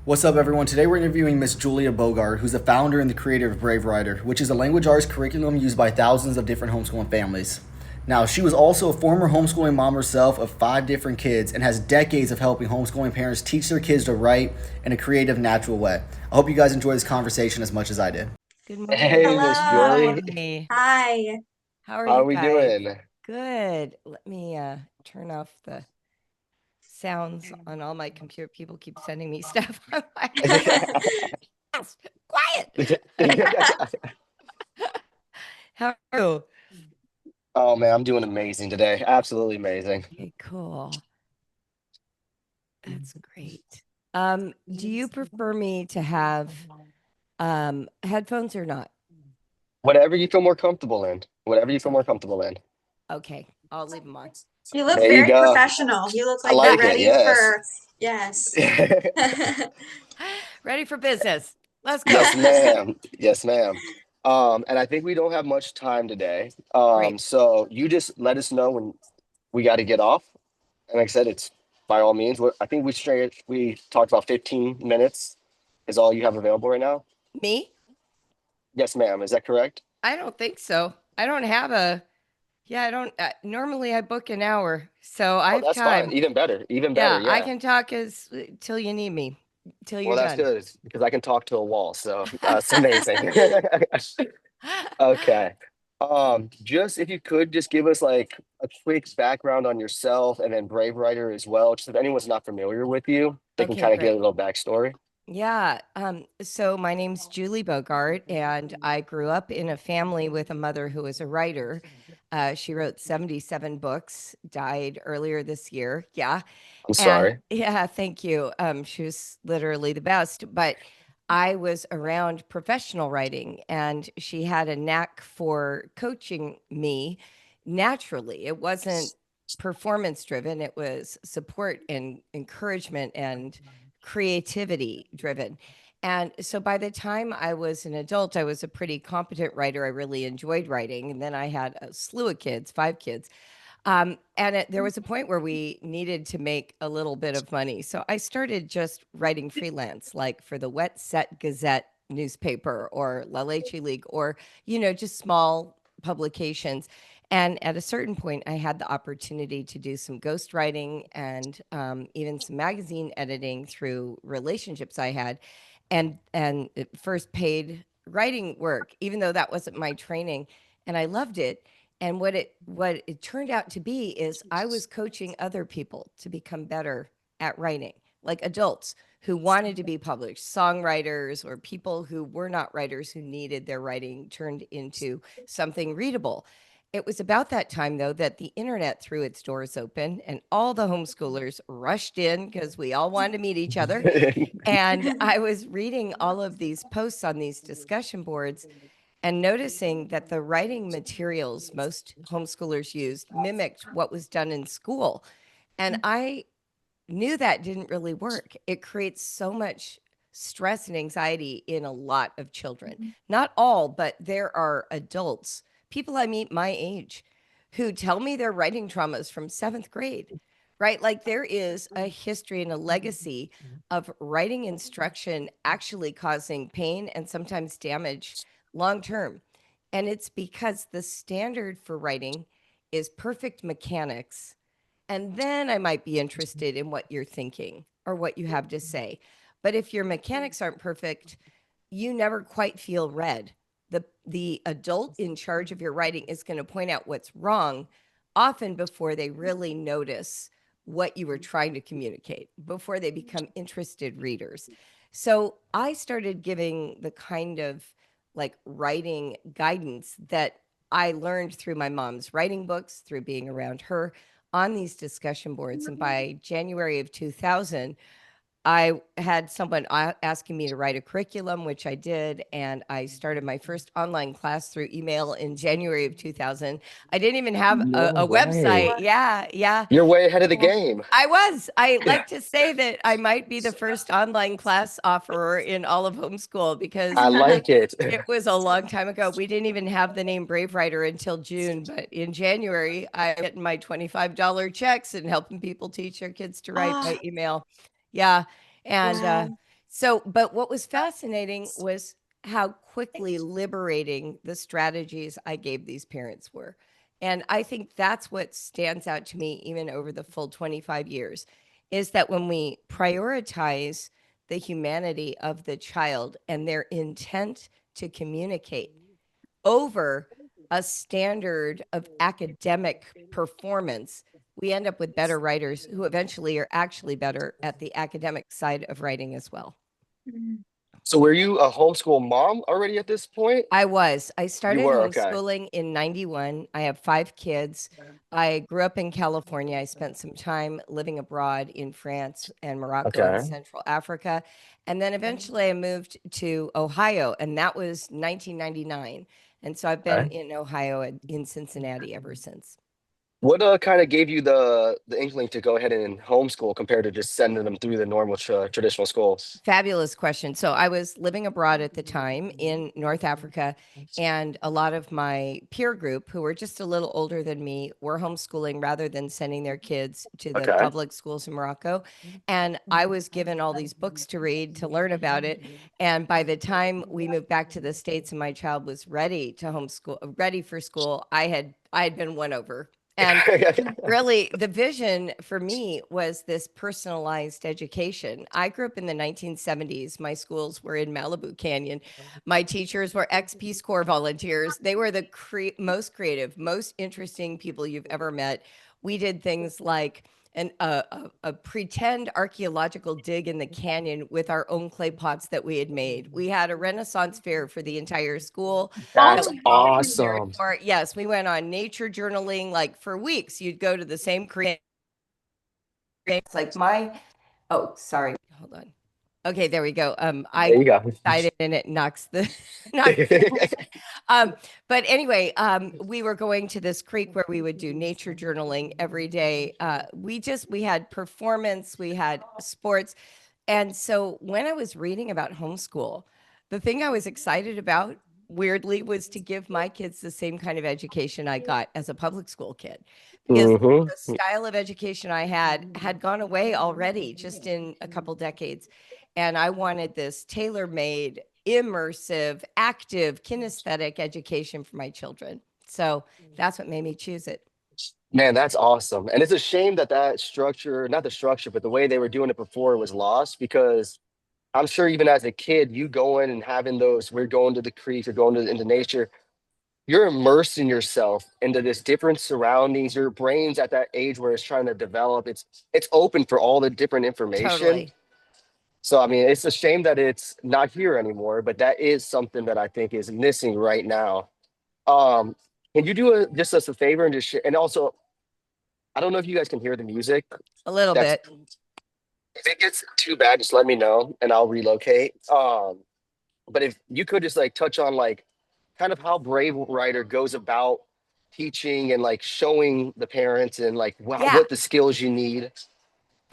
What's up, everyone? Today we're interviewing Miss Julia Bogart, who's the founder and the creator of Brave Writer, which is a language arts curriculum used by thousands of different homeschooling families. Now, she was also a former homeschooling mom herself of 5 different kids and has decades of helping homeschooling parents teach their kids to write in a creative, natural way. I hope you guys enjoy this conversation as much as I did. Good Hey, morning. Miss Hello. Julie. Hi. Hi. How are How are you we guys? doing? Good. Let me turn off the sounds on all my computer. People keep sending me stuff. I'm like, "Yes, quiet. How are you? Oh man, I'm doing amazing today. Absolutely amazing. Okay, cool. That's great. Do you prefer me to have headphones or not? Whatever you feel more comfortable in. Whatever you feel more Okay. comfortable in. Okay. I'll leave them on. You look There you very go. professional. You look I like you're like it. ready Yes. for, yes. Ready for business. Let's Yes, go. ma'am. Yes, ma'am. And I think we don't have much time today. Great. So you just let us know when we got to get off. And like I said, it's by all means. I think we talked about 15 minutes is all you have available right now. Me? Yes, ma'am. Is that correct? I don't think so. I don't have a Yeah, I don't normally I book an hour, so I Oh, have that's fine. time. Even better. Even better. Yeah, I Yeah. can talk as till you need me, till Well, you're that's done. good because I can talk to a wall, so it's amazing. Okay. Just if you could just give us like a quick background on yourself and then Brave Writer as well, just if anyone's not familiar with you, they can Okay, kind of get a great. little backstory. Yeah, so my name's Julie Bogart, and I grew up in a family with a mother who was a writer. She wrote 77 books, died earlier this year. Yeah. I'm And sorry. yeah, thank you. She was literally the best. But I was around professional writing, and she had a knack for coaching me naturally. It wasn't performance driven, it was support and encouragement and creativity driven. And so by the time I was an adult, I was a pretty competent writer. I really enjoyed writing. And then I had a slew of kids, 5 kids. There was a point where we needed to make a little bit of money. So I started just writing freelance, like for the Wet Set Gazette newspaper or La Leche League or, just small publications. And at a certain point, I had the opportunity to do some ghostwriting and even some magazine editing through relationships I had, and it first paid writing work, even though that wasn't my training, and I loved it. And what it turned out to be is I was coaching other people to become better at writing, like adults who wanted to be published, songwriters or people who were not writers who needed their writing turned into something readable. It was about that time, though, that the internet threw its doors open and all the homeschoolers rushed in because we all wanted to meet each other. And I was reading all of these posts on these discussion boards and noticing that the writing materials most homeschoolers used mimicked what was done in school. And I knew that didn't really work. It creates so much stress and anxiety in a lot of children. Not all, but there are adults, people I meet my age, who tell me their writing traumas from 7th grade, right? Like there is a history and a legacy of writing instruction actually causing pain and sometimes damage long term. And it's because the standard for writing is perfect mechanics, and then I might be interested in what you're thinking or what you have to say. But if your mechanics aren't perfect, you never quite feel read. The adult in charge of your writing is going to point out what's wrong often before they really notice what you were trying to communicate, before they become interested readers. So I started giving the kind of like writing guidance that I learned through my mom's writing books, through being around her on these discussion boards. And by January of 2000, I had someone asking me to write a curriculum, which I did, and I started my first online class through email in January of 2000. I didn't even have No a way. website. Yeah, yeah. You're way ahead of the game. I was. I like to say that I might be the first online class offerer in all of homeschool because I like it. it was a long time ago. We didn't even have the name Brave Writer until June, but in January, I get my $25 checks and helping people teach their kids to write Oh, by email. Yeah. And wow. So, but what was fascinating was how quickly liberating the strategies I gave these parents were. And I think that's what stands out to me, even over the full 25 years, is that when we prioritize the humanity of the child and their intent to communicate over a standard of academic performance, we end up with better writers who eventually are actually better at the academic side of writing as well. Mhm. So were you a homeschool mom already at this point? I was. I You started were, okay. homeschooling in 91. I have 5 kids. I grew up in California. I spent some time living abroad in France and Morocco and Okay. Central Africa. And then eventually I moved to Ohio, and that was 1999. And so I've been Okay. in Ohio and in Cincinnati ever since. What kind of gave you the inkling to go ahead and homeschool compared to just sending them through the normal traditional schools? Fabulous question. So I was living abroad at the time in North Africa, and a lot of my peer group, who were just a little older than me, were homeschooling rather than sending their kids to the Okay. public schools in Morocco. And I was given all these books to read to learn about it. And by the time we moved back to the States and my child was ready to homeschool, ready for school, I had been won over. And really, the vision for me was this personalized education. I grew up in the 1970s. My schools were in Malibu Canyon. My teachers were ex Peace Corps volunteers. They were the most creative, most interesting people you've ever met. We did things like a pretend archaeological dig in the canyon with our own clay pots that we had made. We had a Renaissance fair for the entire school that That's we all prepared awesome. for. Yes, we went on nature journaling like for weeks. You'd go to the same Korean. It's like my. Oh, sorry. Hold on. Okay, there we go. I There you get go. excited and it knocks the knocks the but anyway, we were going to this creek where we would do nature journaling every day. We had performance, we had sports. And so when I was reading about homeschool, the thing I was excited about, weirdly, was to give my kids the same kind of education I got as a public school kid. Because Hmm. the style of education I had gone away already just in a couple decades. And I wanted this tailor-made, immersive, active, kinesthetic education for my children. So that's what made me choose it. Man, that's awesome. And it's a shame that that structure, not the structure, but the way they were doing it before was lost because I'm sure even as a kid, you going and having those, we're going to the creek or going into nature, you're immersing yourself into this different surroundings. Your brain's at that age where it's trying to develop. It's open for all the different information. Totally. So I mean, it's a shame that it's not here anymore, but that is something that I think is missing right now. Um, can you do just us a favor and just share? And also, I don't know if you guys can hear the music. A little That's bit. if it gets too bad, just let me know and I'll relocate. But if you could just like touch on like kind of how Brave Writer goes about teaching and like showing the parents and like wow, Yeah. what the skills you need.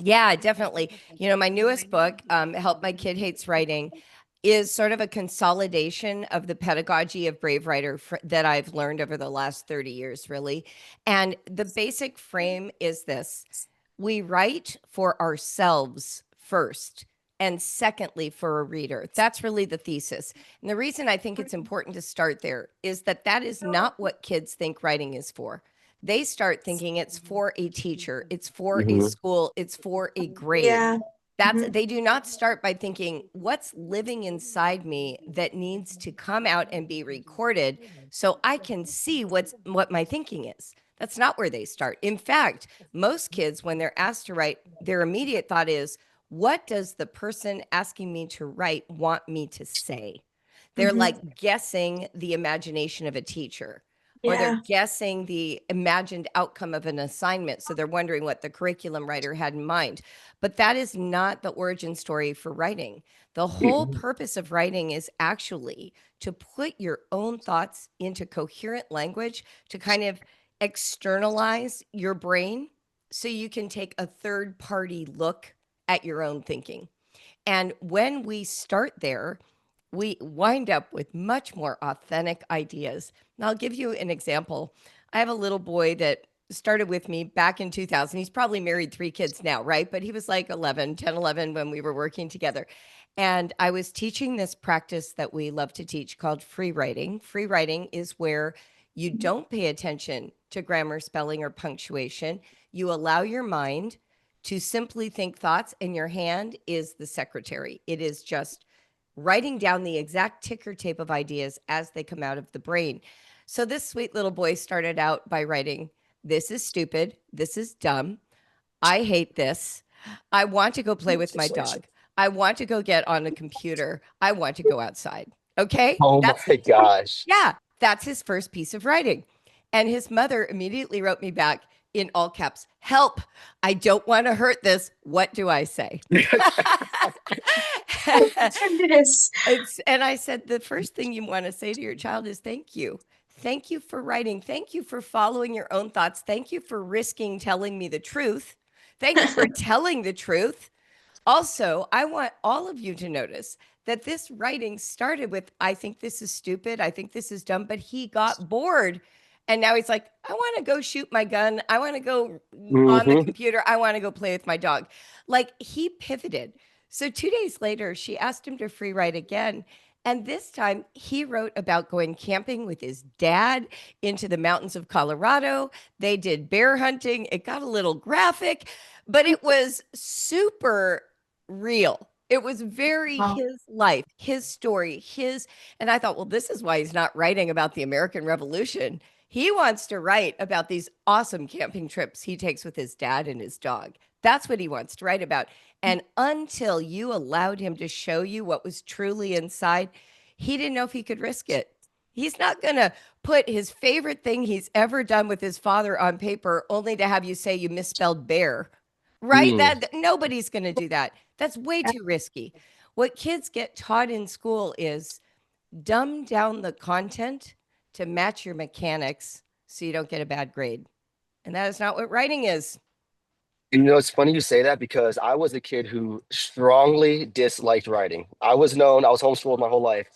Yeah, definitely. You know, my newest book, Help My Kid Hates Writing, is sort of a consolidation of the pedagogy of Brave Writer that I've learned over the last 30 years, really. And the basic frame is this: we write for ourselves first, and secondly, for a reader. That's really the thesis. And the reason I think it's important to start there is that that is not what kids think writing is for. They start thinking it's for a teacher, it's for a Hmm. school, it's for a grade. Yeah. That's Mhm. they do not start by thinking what's living inside me that needs to come out and be recorded so I can see what my thinking is. That's not where they start. In fact, most kids when they're asked to write, their immediate thought is, what does the person asking me to write want me to say? They're Mhm. like guessing the imagination of a teacher, or they're Yeah. guessing the imagined outcome of an assignment. So they're wondering what the curriculum writer had in mind. But that is not the origin story for writing. The whole purpose of writing is actually to put your own thoughts into coherent language, to kind of externalize your brain so you can take a third party look at your own thinking. And when we start there, we wind up with much more authentic ideas. And I'll give you an example. I have a little boy that started with me back in 2000. He's probably married 3 kids now, right? But he was like 11 when we were working together. And I was teaching this practice that we love to teach called free writing. Free writing is where you don't pay attention to grammar, spelling, or punctuation. You allow your mind to simply think thoughts, and your hand is the secretary. It is just writing down the exact ticker tape of ideas as they come out of the brain. So this sweet little boy started out by writing, "This is stupid. This is dumb. I hate this. I want to go play with my dog. I want to go get on a computer. I want to go outside." Okay? Oh That's, my gosh. yeah, that's his first piece of writing. And his mother immediately wrote me back in all caps, "Help. I don't want to hurt this. What do I say?" Goodness. And I said, the first thing you want to say to your child is thank you. Thank you for writing. Thank you for following your own thoughts. Thank you for risking telling me the truth. Thank you for telling the truth. Also, I want all of you to notice that this writing started with, "I think this is stupid. I think this is dumb," but he got bored. And now he's like, "I want to go shoot my gun. I want to go on the computer. I want to go play with my dog." Like, he pivoted. So 2 days later, she asked him to free write again. And this time he wrote about going camping with his dad into the mountains of Colorado. They did bear hunting. It got a little graphic, but it was super real. It was very Wow. his life, his story, and I thought, well, this is why he's not writing about the American Revolution. He wants to write about these awesome camping trips he takes with his dad and his dog. That's what he wants to write about. And until you allowed him to show you what was truly inside, he didn't know if he could risk it. He's not going to put his favorite thing he's ever done with his father on paper only to have you say you misspelled bear, right? That nobody's going to do that. That's way too risky. What kids get taught in school is dumb down the content to match your mechanics so you don't get a bad grade. And that is not what writing is. You know, it's funny you say that because I was a kid who strongly disliked writing. I was homeschooled my whole life.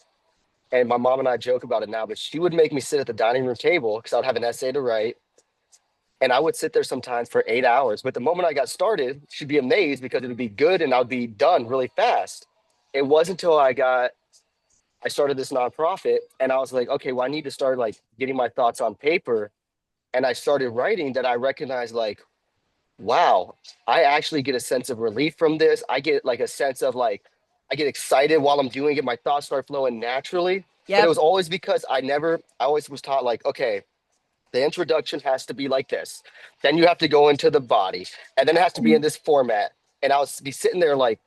And my mom and I joke about it now, but she would make me sit at the dining room table because I would have an essay to write. And I would sit there sometimes for 8 hours. But the moment I got started, she'd be amazed because it would be good and I would be done really fast. It wasn't until I started this nonprofit and I was like, okay, well, I need to start like getting my thoughts on paper. And I started writing that I recognized like, wow, I actually get a sense of relief from this. I get like a sense of like, I get excited while I'm doing it. My thoughts start flowing naturally. But it Yep. was always because I always was taught like, okay, the introduction has to be like this. Then you have to go into the body and then it has to be in this format. And I was be sitting there like,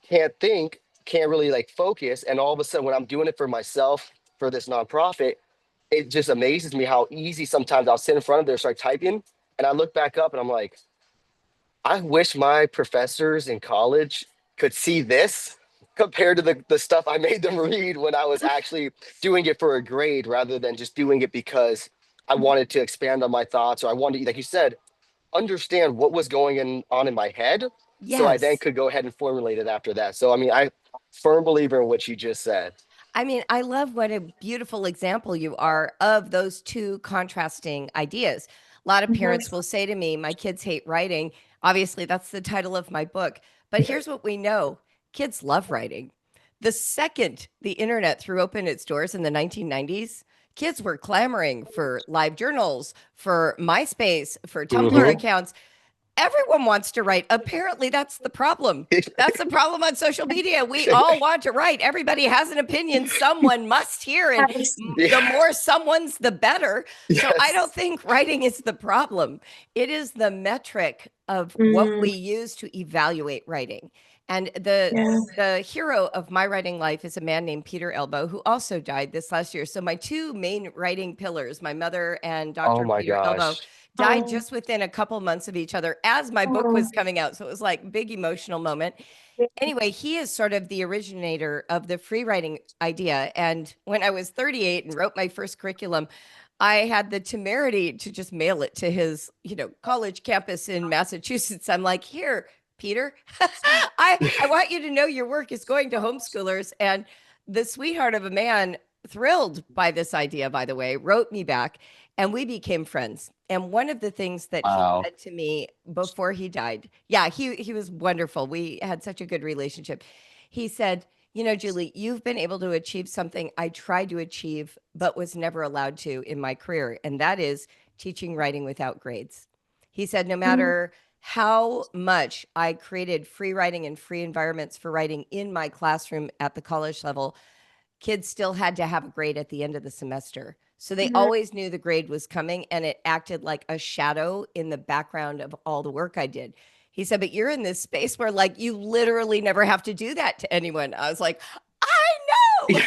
can't think, can't really like focus. And all of a sudden when I'm doing it for myself, for this nonprofit, it just amazes me how easy sometimes I'll sit in front of there, start typing. And I look back up and I'm like, I wish my professors in college could see this compared to the stuff I made them read when I was actually doing it for a grade rather than just doing it because I wanted to expand on my thoughts or I wanted, like you said, understand what was on in my head. So I then Yes. could go ahead and formulate it after that. So, I mean, I firm believer in what you just said. I mean, I love what a beautiful example you are of those two contrasting ideas. A lot of parents will say to me, "My kids hate writing." Obviously, that's the title of my book. But here's what we know: kids love writing. The second the internet threw open its doors in the 1990s, kids were clamoring for live journals, for MySpace, for Tumblr accounts. Everyone wants to write. Apparently, that's the problem. That's the problem on social media. We all want to write. Everybody has an opinion. Someone must hear, and the more someone's, the better. So I don't think writing is the problem. It is the metric of what we use to evaluate writing. And the hero of my writing life is a man named Peter Elbow, who also died this last year. So my two main writing pillars, my mother and Oh Dr. my Peter Elbow, gosh. died just within a couple months of each other as my book was coming out. So it was like big emotional moment. Anyway, he is sort of the originator of the free writing idea. And when I was 38 and wrote my first curriculum, I had the temerity to just mail it to his, college campus in Massachusetts. I'm like, "Here, Peter, I want you to know your work is going to homeschoolers." And the sweetheart of a man, thrilled by this idea, by the way, wrote me back and we became friends. And one of the things that he Wow. said to me before he died, yeah, he was wonderful. We had such a good relationship. He said, "You know, Julie, you've been able to achieve something I tried to achieve but was never allowed to in my career, and that is teaching writing without grades." He said, "No Mm, matter how much I created free writing and free environments for writing in my classroom at the college level, kids still had to have a grade at the end of the semester. So they mhm. always knew the grade was coming, and it acted like a shadow in the background of all the work I did." He said, "But you're in this space where like you literally never have to do that to anyone." I was like, "I know."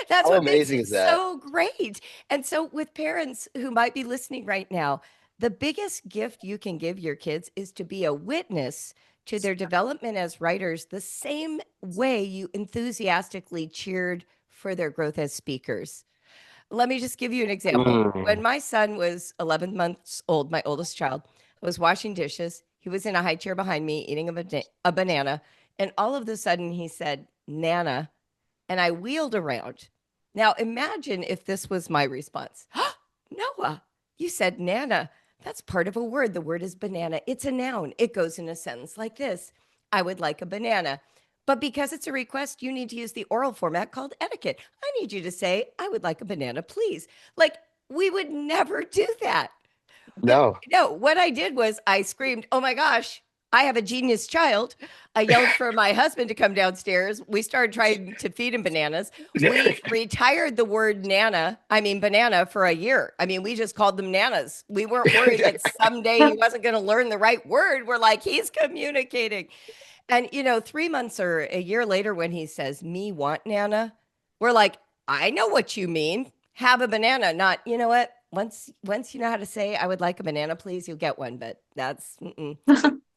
That's How what makes amazing it is that? so great. And so, with parents who might be listening right now, the biggest gift you can give your kids is to be a witness to their development as writers, the same way you enthusiastically cheered for their growth as speakers. Let me just give you an example. Mm. When my son was 11 months old, my oldest child, I was washing dishes. He was in a high chair behind me eating a banana. And all of a sudden, he said, "Nana," and I wheeled around. Now, imagine if this was my response. "Noah, you said Nana. That's part of a word. The word is banana. It's a noun. It goes in a sentence like this: I would like a banana. But because it's a request, you need to use the oral format called etiquette. I need you to say, I would like a banana, please." Like, we would never do that. But No. no, what I did was I screamed, "Oh my gosh, I have a genius child." I yelled for my husband to come downstairs. We started trying to feed him bananas. We retired the word banana for a year. I mean, we just called them nanas. We weren't worried that someday he wasn't going to learn the right word. We're like, he's communicating. And, 3 months or a year later, when he says, "Me want Nana," we're like, "I know what you mean. Have a banana." Not, you know what? Once you know how to say, "I would like a banana, please," you'll get one. But that's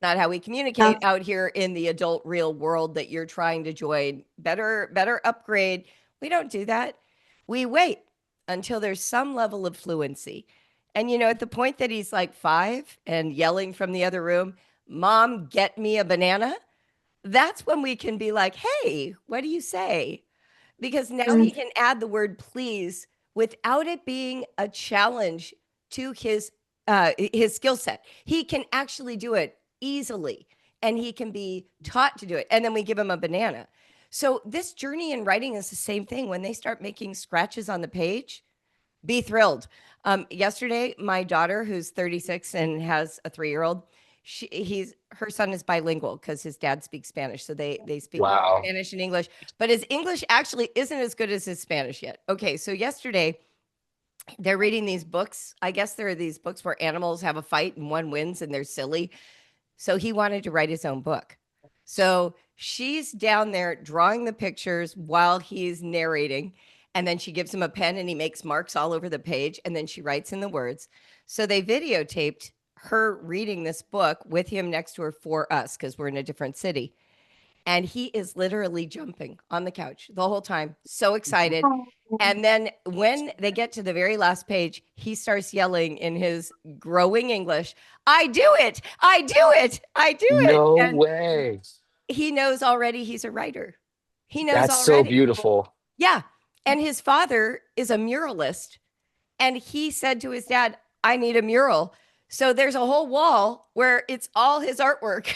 not how we communicate That's out here in the adult real world that you're trying to join. Better upgrade. We don't do that. We wait until there's some level of fluency. And, at the point that he's like 5 and yelling from the other room, "Mom, get me a banana," that's when we can be like, "Hey, what do you say?" Because now he mm, can add the word please without it being a challenge to his skill set. He can actually do it easily, and he can be taught to do it. And then we give him a banana. So this journey in writing is the same thing. When they start making scratches on the page, be thrilled. Yesterday, my daughter, who's 36 and has a 3-year-old, her son is bilingual because his dad speaks Spanish, so they speak Wow. Spanish and English. But his English actually isn't as good as his Spanish yet. Okay, so yesterday they're reading these books. I guess there are these books where animals have a fight and one wins and they're silly. So he wanted to write his own book. So she's down there drawing the pictures while he's narrating. And then she gives him a pen and he makes marks all over the page. And then she writes in the words. So they videotaped her reading this book with him next to her for us because we're in a different city. And he is literally jumping on the couch the whole time, so excited. oh, And then when they get to the very last page, he starts yelling in his growing English, "I do it! I do it! I do it!" No And way. he knows already he's a writer. He knows That's so already. beautiful. Yeah. And his father is a muralist. And he said to his dad, "I need a mural." So there's a whole wall where it's all his artwork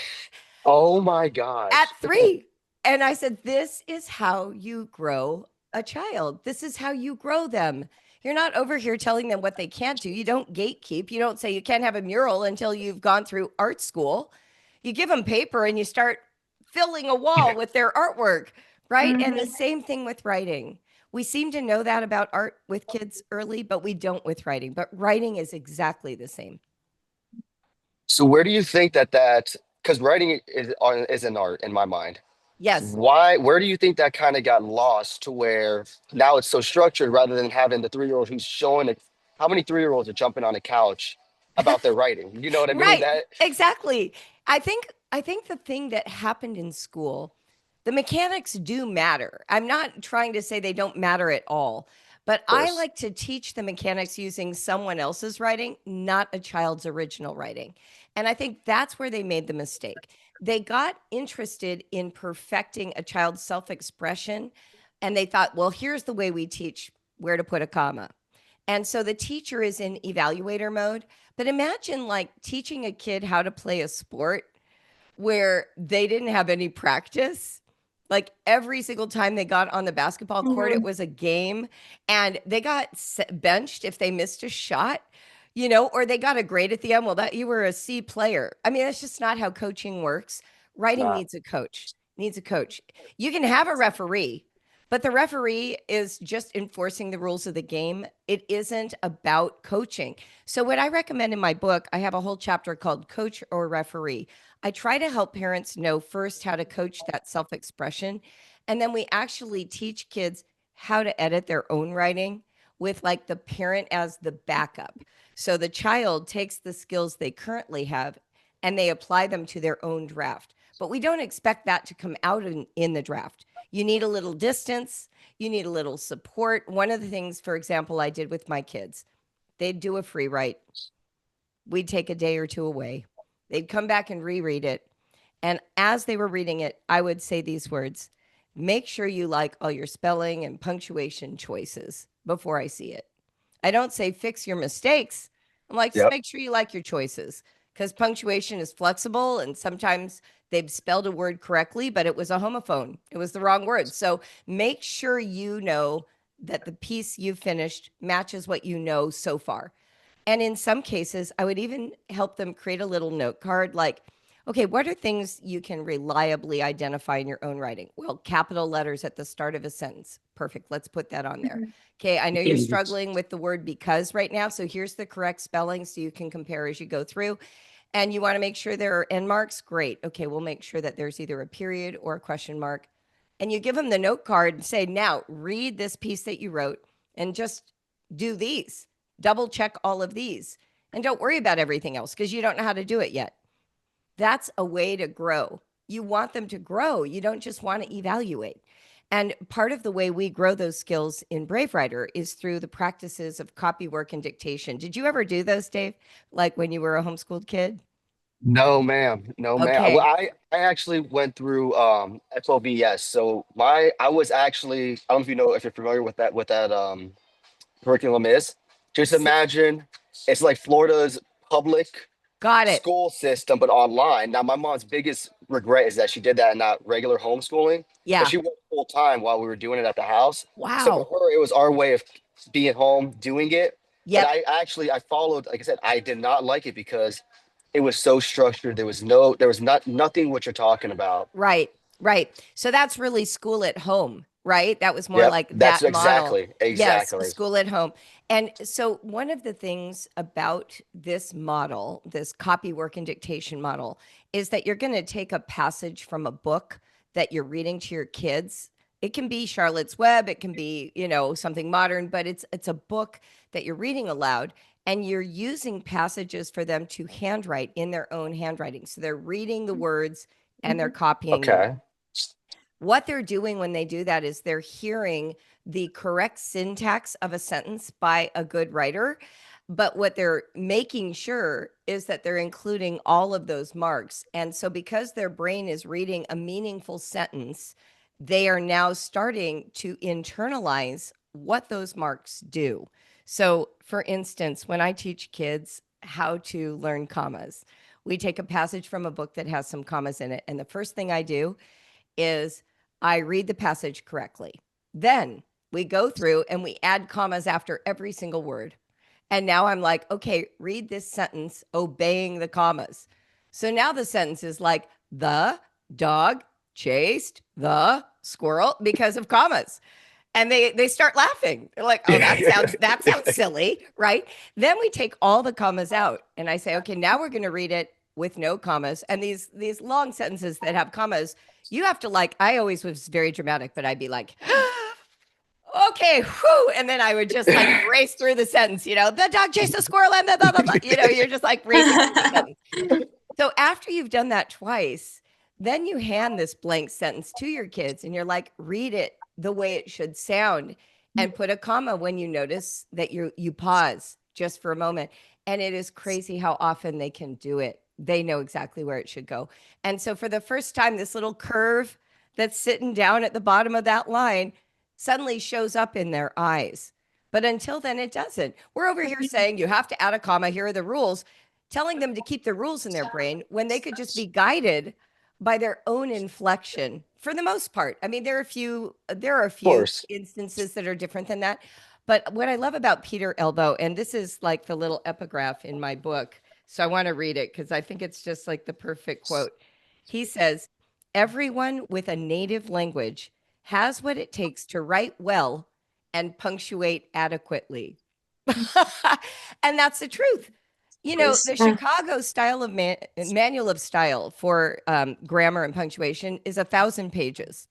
Oh my at gosh. 3. And I said, "This is how you grow a child. This is how you grow them. You're not over here telling them what they can't do. You don't gatekeep. You don't say you can't have a mural until you've gone through art school. You give them paper and you start filling a wall with their artwork, right?" And the mhm. same thing with writing. We seem to know that about art with kids early, but we don't with writing. But writing is exactly the same. So where do you think that because writing is an art in my mind. Yes. Where do you think that kind of got lost to where now it's so structured rather than having the 3-year-old who's showing it? How many 3-year-olds are jumping on a couch about their writing? You know what I mean? Right. That Exactly. I think the thing that happened in school, the mechanics do matter. I'm not trying to say they don't matter at all, but of I course. like to teach the mechanics using someone else's writing, not a child's original writing. And I think that's where they made the mistake. They got interested in perfecting a child's self-expression and they thought, "Well, here's the way we teach where to put a comma." And so the teacher is in evaluator mode. But imagine like teaching a kid how to play a sport where they didn't have any practice. Like every single time they got on the basketball court, it was a game, and they got benched if they missed a shot, or they got a grade at the end. Well, that you were a C player. I mean, that's just not how coaching works. Writing Nah. needs a coach, needs a coach. You can have a referee, but the referee is just enforcing the rules of the game. It isn't about coaching. So, what I recommend in my book, I have a whole chapter called Coach or Referee. I try to help parents know first how to coach that self expression. And then we actually teach kids how to edit their own writing with like the parent as the backup. So the child takes the skills they currently have and they apply them to their own draft. But we don't expect that to come out in the draft. You need a little distance, you need a little support. One of the things, for example, I did with my kids, they'd do a free write. We'd take a day or two away. They'd come back and reread it. And as they were reading it, I would say these words: make sure you like all your spelling and punctuation choices before I see it. I don't say fix your mistakes. I'm like, just Yep. make sure you like your choices, because punctuation is flexible and sometimes they've spelled a word correctly, but it was a homophone. It was the wrong word. So make sure you know that the piece you finished matches what you know so far. And in some cases, I would even help them create a little note card like, okay, what are things you can reliably identify in your own writing? Well, capital letters at the start of a sentence. Perfect. Let's put that on there. Okay, I know you're struggling with the word because right now. So here's the correct spelling so you can compare as you go through. And you want to make sure there are end marks? Great. Okay, we'll make sure that there's either a period or a question mark. And you give them the note card and say, now read this piece that you wrote and just do these. Double check all of these. And don't worry about everything else because you don't know how to do it yet. That's a way to grow. You want them to grow. You don't just want to evaluate. And part of the way we grow those skills in Brave Writer is through the practices of copy work and dictation. Did you ever do those, Dave? Like when you were a homeschooled kid? No, ma'am. No, ma'am. Well, Okay. I actually went through FOBS. So I was actually, I don't know if you know, if you're familiar with that curriculum is. Just imagine it's like Florida's public Got it. school system, but online. Now, my mom's biggest regret is that she did that and not regular homeschooling, but Yeah. she worked full time while we were doing it at the house. So for Wow. her, it was our way of being home, doing it. But Yep. I followed, like I said, I did not like it because it was so structured. There was nothing what you're talking about. Right. Right. So that's really school at home, right? That was more Yep, like that's that model. Yes, exactly. school at home. And so one of the things about this model, this copy work and dictation model, is that you're going to take a passage from a book that you're reading to your kids. It can be Charlotte's Web, it can be, something modern, but it's a book that you're reading aloud and you're using passages for them to handwrite in their own handwriting. So they're reading the words and they're copying them. Okay. What they're doing when they do that is they're hearing the correct syntax of a sentence by a good writer. But what they're making sure is that they're including all of those marks. And so, because their brain is reading a meaningful sentence, they are now starting to internalize what those marks do. So, for instance, when I teach kids how to learn commas, we take a passage from a book that has some commas in it. And the first thing I do is I read the passage correctly. Then we go through and we add commas after every single word. And now I'm like, okay, read this sentence obeying the commas. So now the sentence is like, the dog chased the squirrel because of commas. And they start laughing. They're like, oh, that sounds silly, right? Then we take all the commas out and I say, okay, now we're going to read it with no commas. And these long sentences that have commas, you have to like, I always was very dramatic, but I'd be like, okay, whew. And then I would just like race through the sentence, the dog chased the squirrel and the blah, blah, blah. You're just like racing through the sentence. So after you've done that twice, then you hand this blank sentence to your kids and you're like, read it the way it should sound and put a comma when you notice that you pause just for a moment. And it is crazy how often they can do it. They know exactly where it should go. And so for the first time, this little curve that's sitting down at the bottom of that line suddenly shows up in their eyes. But until then, it doesn't. We're over here saying you have to add a comma. Here are the rules, telling them to keep the rules in their brain when they could just be guided by their own inflection for the most part. I mean, there are a Of few course. instances that are different than that. But what I love about Peter Elbow, and this is like the little epigraph in my book, so I want to read it because I think it's just like the perfect quote. He says, "Everyone with a native language has what it takes to write well and punctuate adequately." And that's the truth. You know, Is the Chicago style of manual of style for grammar and punctuation is 1,000 pages.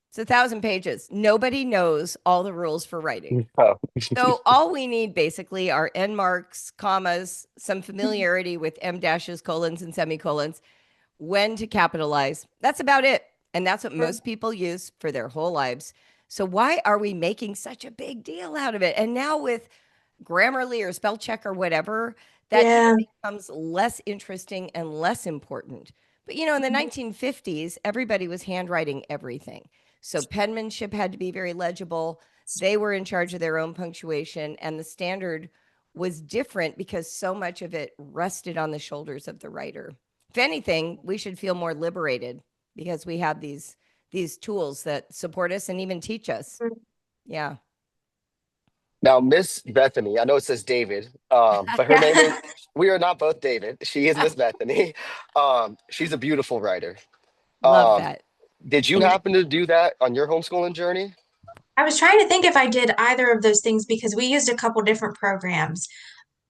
It's 1,000 pages. Nobody knows all the rules for writing. Oh, So all we need basically are end marks, commas, some familiarity with em dashes, colons, and semicolons, when to capitalize. That's about it. And that's what most people use for their whole lives. So why are we making such a big deal out of it? And now with Grammarly or spell check or whatever, that even yeah. becomes less interesting and less important. But you know, in the 1950s, everybody was handwriting everything. So penmanship had to be very legible. They were in charge of their own punctuation, and the standard was different because so much of it rested on the shoulders of the writer. If anything, we should feel more liberated because we have these tools that support us and even teach us. Yeah. now Miss Bethany, I know it says David, but her name is. We are not both David. She is Miss Bethany. She's a beautiful writer. Love Um, that. did you And happen to do that on your homeschooling journey? I was trying to think if I did either of those things because we used a couple different programs.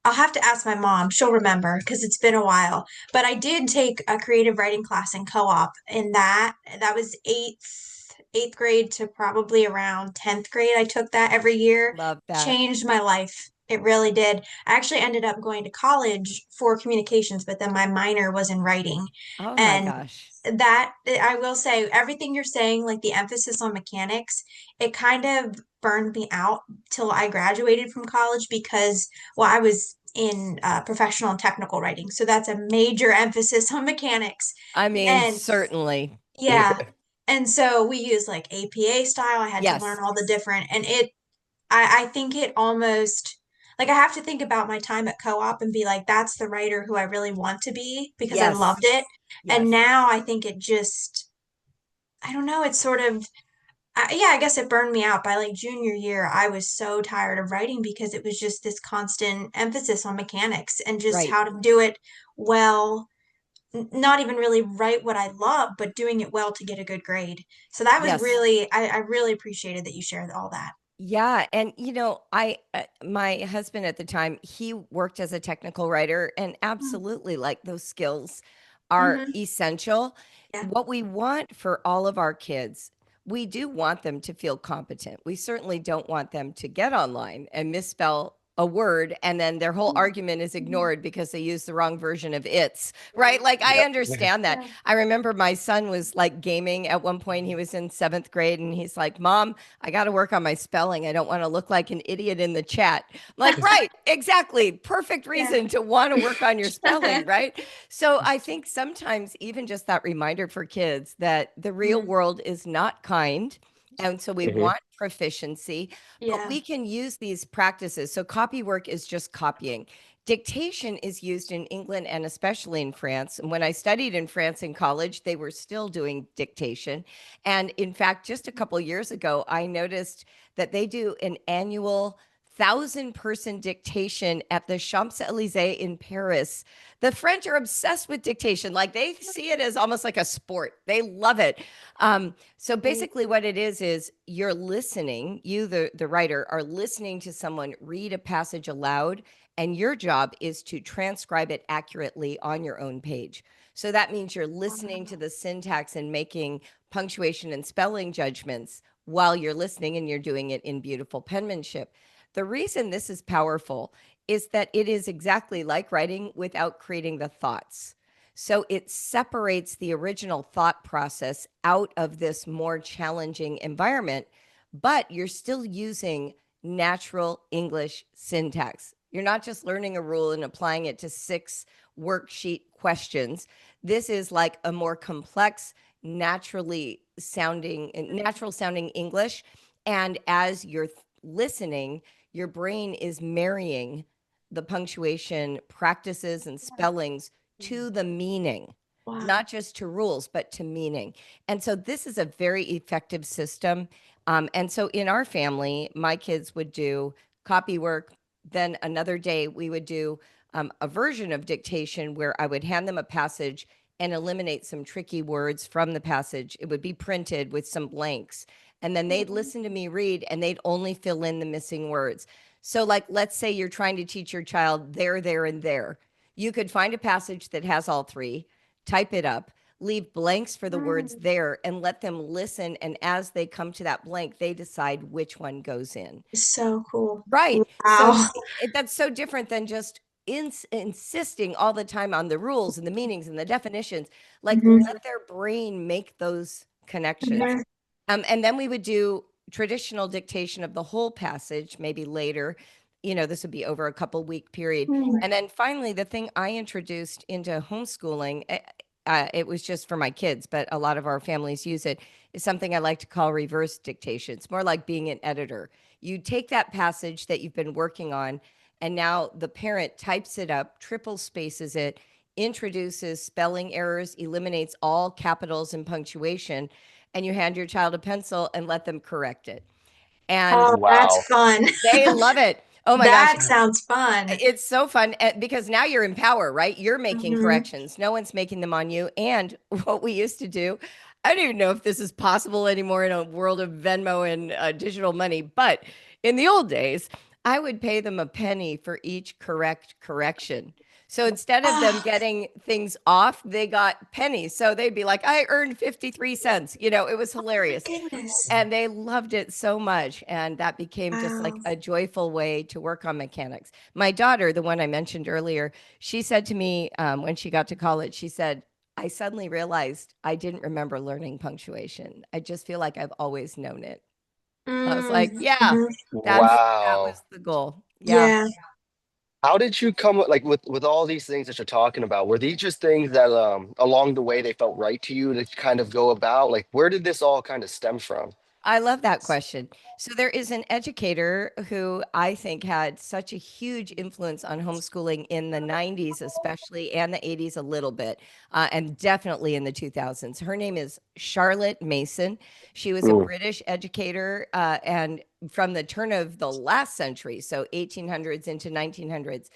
I'll have to ask my mom. She'll remember because it's been a while. But I did take a creative writing class in co-op, and that was eighth grade to probably around 10th grade. I took that every year. Love that. Changed my life. It really did. I actually ended up going to college for communications, but then my minor was in writing. Oh my And gosh. that I will say everything you're saying, like the emphasis on mechanics, it kind of burned me out till I graduated from college because, well, I was in professional and technical writing. So that's a major emphasis on mechanics. I mean, And certainly. yeah. And so we use like APA style. I had to learn Yes. all the different, and I think it almost, like I have to think about my time at co-op and be like, that's the writer who I really want to be because I Yes. loved it. And Yes. now I think it just, I don't know, it's sort of, yeah, I guess it burned me out by like junior year. I was so tired of writing because it was just this constant emphasis on mechanics and just Right. how to do it well, not even really write what I love, but doing it well to get a good grade. So that was Yes. really, I really appreciated that you shared all that. Yeah, and you know, I my husband at the time, he worked as a technical writer, and absolutely, like, those skills are Mm-hmm. essential. Yeah. What we want for all of our kids, we do want them to feel competent. We certainly don't want them to get online and misspell a word and then their whole argument is ignored because they use the wrong version of it's, right? Like, I Yep. understand that. Yeah. I remember my son was like gaming at one point. He was in 7th grade and he's like, "Mom, I got to work on my spelling. I don't want to look like an idiot in the chat." I'm like, right, exactly. Perfect Yeah. reason to want to work on your spelling, right? So I think sometimes even just that reminder for kids that the real Mhm. world is not kind. And so we Mhm. want proficiency, but Yeah. we can use these practices. So copy work is just copying. Dictation is used in England and especially in France. And when I studied in France in college, they were still doing dictation. And in fact, just a couple years ago, I noticed that they do an annual 1,000-person dictation at the Champs-Élysées in Paris. The French are obsessed with dictation. Like, they see it as almost like a sport. They love it. So basically what it is you're listening, you, the writer, are listening to someone read a passage aloud, and your job is to transcribe it accurately on your own page. So that means you're listening to the syntax and making punctuation and spelling judgments while you're listening, and you're doing it in beautiful penmanship. The reason this is powerful is that it is exactly like writing without creating the thoughts. So it separates the original thought process out of this more challenging environment, but you're still using natural English syntax. You're not just learning a rule and applying it to 6 worksheet questions. This is like a more complex, natural sounding English. And as you're listening, your brain is marrying the punctuation practices and spellings to the meaning, Wow. not just to rules, but to meaning. And so this is a very effective system. And so in our family, my kids would do copy work. Then another day we would do a version of dictation where I would hand them a passage and eliminate some tricky words from the passage. It would be printed with some blanks. And then they'd listen to me read and they'd only fill in the missing words. So, like, let's say you're trying to teach your child there, and there. You could find a passage that has all three, type it up, leave blanks for the words there, and let them listen. And as they come to that blank, they decide which one goes in. So cool. Right. So Wow. that's so different than just insisting all the time on the rules and the meanings and the definitions. Like, Mhm. let their brain make those connections. Mhm. And then we would do traditional dictation of the whole passage, maybe later. This would be over a couple week period. And then finally, the thing I introduced into homeschooling, it was just for my kids, but a lot of our families use it, is something I like to call reverse dictation. It's more like being an editor. You take that passage that you've been working on, and now the parent types it up, triple spaces it, introduces spelling errors, eliminates all capitals and punctuation, and you hand your child a pencil and let them correct it. And Oh, that's Wow. fun. they love it. Oh my gosh. That sounds fun. It's so fun because now you're in power, right? You're making Mhm. corrections. No one's making them on you. And what we used to do, I don't even know if this is possible anymore in a world of Venmo and digital money, but in the old days, I would pay them a penny for each correct correction. So instead of them Oh, getting things off, they got pennies. So they'd be like, I earned 53 cents. It was my hilarious. goodness. And they loved it so much. And that became just like Wow. a joyful way to work on mechanics. My daughter, the one I mentioned earlier, she said to me when she got to college, she said, I suddenly realized I didn't remember learning punctuation. I just feel like I've always known it. I was like, yeah, Mhm. that Wow. was the goal. Yeah. Yeah. How did you come like with all these things that you're talking about? Were these just things that along the way they felt right to you to kind of go about? Like where did this all kind of stem from? I love that question. So there is an educator who I think had such a huge influence on homeschooling in the 90s, especially, and the 80s a little bit, and definitely in the 2000s. Her name is Charlotte Mason. She was a Mm, British educator, and from the turn of the last century, so 1800s into 1900s.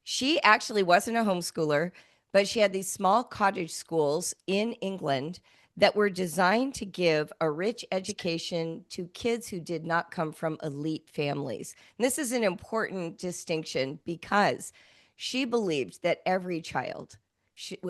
She actually wasn't a homeschooler, but she had these small cottage schools in England that were designed to give a rich education to kids who did not come from elite families. And this is an important distinction because she believed that every child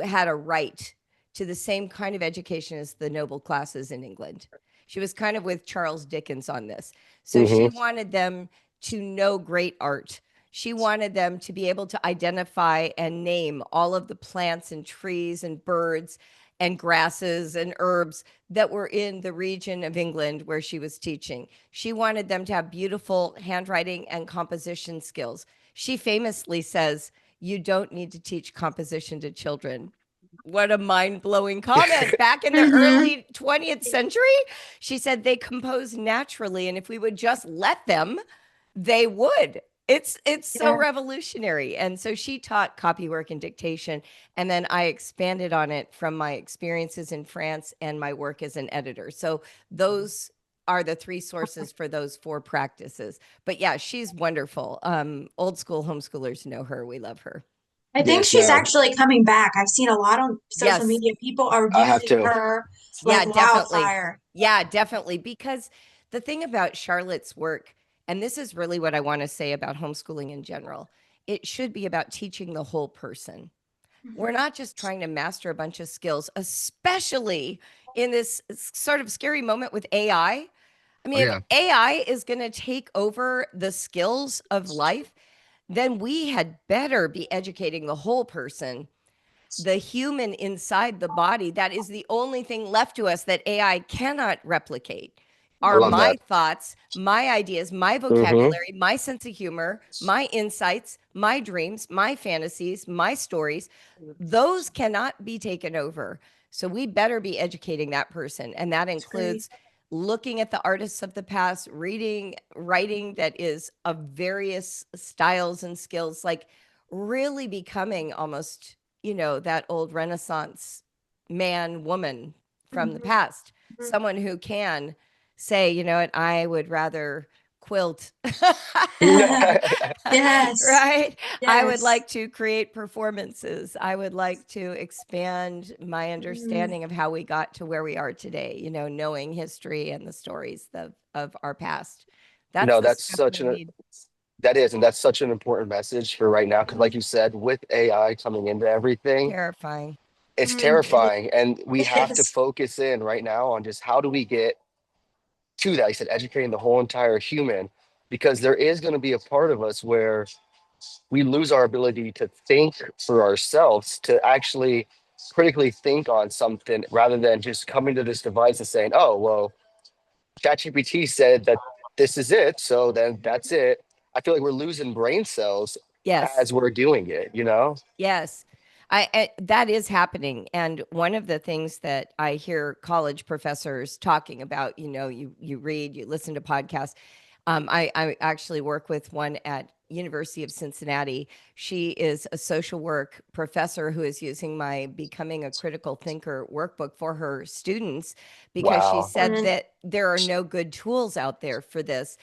had a right to the same kind of education as the noble classes in England. She was kind of with Charles Dickens on this. So she hmm wanted them to know great art. She wanted them to be able to identify and name all of the plants and trees and birds and grasses and herbs that were in the region of England where she was teaching. She wanted them to have beautiful handwriting and composition skills. She famously says, "You don't need to teach composition to children." What a mind blowing comment. Back in the Mhm. early 20th century, she said they compose naturally. And if we would just let them, they would. It's so Yeah. revolutionary. And so she taught copywork and dictation. And then I expanded on it from my experiences in France and my work as an editor. So those are the three sources for those four practices. But yeah, she's wonderful. Old school homeschoolers know her. We love her. I think Yes, she's ma'am. actually coming back. I've seen a lot on social Yes. media. People are I have using to. her like Yeah, definitely. wildfire. Yeah, definitely. Because the thing about Charlotte's work, and this is really what I want to say about homeschooling in general, it should be about teaching the whole person. We're Mhm. not just trying to master a bunch of skills, especially in this sort of scary moment with AI. I Oh mean, if yeah. AI is going to take over the skills of life, then we had better be educating the whole person, the human inside the body. That is the only thing left to us that AI cannot replicate. I Are love my that. thoughts, my ideas, my hmm vocabulary, my sense of humor, my insights, my dreams, my fantasies, my stories. Those cannot be taken over. So we better be educating that person. And that That's great. includes looking at the artists of the past, reading writing that is of various styles and skills, like really becoming almost, that old Renaissance man, woman from the Mhm. past, Mhm. someone who can say, you know what, I would rather quilt. Yes. Right? I would Yes. like to create performances. I would like to expand my Mm. understanding of how we got to where we are today, knowing history and the stories of our past. That's No, the that's stuff such we an need. that is, and that's such an important message for right now. Because, like you said, with AI coming into everything, Terrifying. it's Mm. terrifying, and we It have to is. focus in right now on just how do we get to that. I said, educating the whole entire human, because there is going to be a part of us where we lose our ability to think for ourselves, to actually critically think on something rather than just coming to this device and saying, oh, well, ChatGPT said that this is it. So then that's it. I feel like we're losing brain cells Yes. as we're doing it, you know? Yes. That is happening. And one of the things that I hear college professors talking about, you read, you listen to podcasts. I actually work with one at University of Cincinnati. She is a social work professor who is using my Becoming a Critical Thinker workbook for her students because she Wow. said that there are no good tools out there for this.